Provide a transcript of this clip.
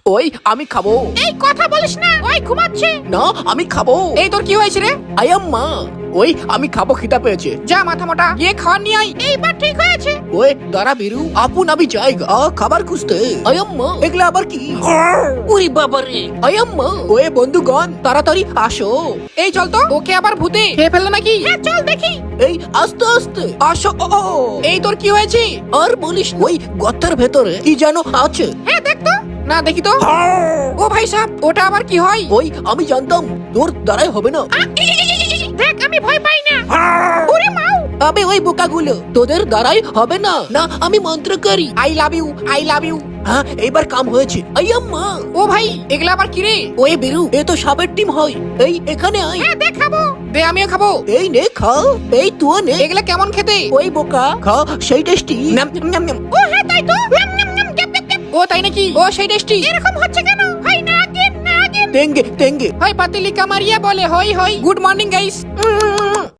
ওই আমি খাবো। এই কথা বলিস না, ওই ঘুমাচ্ছে। না আমি খাবো। এই তোর কি হয়েছে রে? আয়াম্মা ওই আমি খাবো, খিদা পেয়েছে। যা মাথা মোটা, গিয়ে খাওয়ার নিয়ে আয়। এইবার ঠিক হয়েছে। ওই দাঁড়া বিরু, আপন আমি জায়গা খাবার খুঁজতে। আয়াম্মা এগুলা আবার কি? উরি বাবারে। আয়াম্মা ওই বন্ধুগণ তাড়াতাড়ি আসো। এই চল তো, ওকে আবার ভূতে খেয়ে ফেললো নাকি? হ্যাঁ চল দেখি। এই আস্তে আস্তে আসো। এই তোর কি হয়েছে? আর বলিস না, ওই গর্তের ভেতরে কি যেন আছে। হ্যাঁ দেখ তো। না দেখি তো। ও ভাই সাহেব, ওটা আবার কি হয়? ওই আমি জানতাম তোর দ্বারাই হবে না। দেখ আমি ভয় পাই না। ওরে মাও। আবে ওই বোকাগুলো তোদের দ্বারাই হবে না। না আমি মন্ত্রকারী। I love you, I love you. হ্যাঁ এইবার কাম হয়েছে। আয়াম্মা ও ভাই, এগুলা আবার কি রে? ওই বিরু, এ তো সাপের টিম হয়। এই এখানে আয়। হ্যাঁ দেখাবো। দে আমিও খাবো। এই নে খা। এই তুই নে। এগুলা কেমন খেতে? ওই বোকা খা, সেই টেস্টি। নাম নাম নাম। ও হ্যাঁ তাই তো। নাম নাম নাম গ্যাপ গ্যাপ গ্যাপ। ও তাই নাকি? ও সেই টেস্টি। এরকম হচ্ছে কেন? হাই নাগিন নাগিন। তেঙ্গে তেঙ্গে। হাই পাতিলি কামারিয়া বলে হই হই। Good morning guys.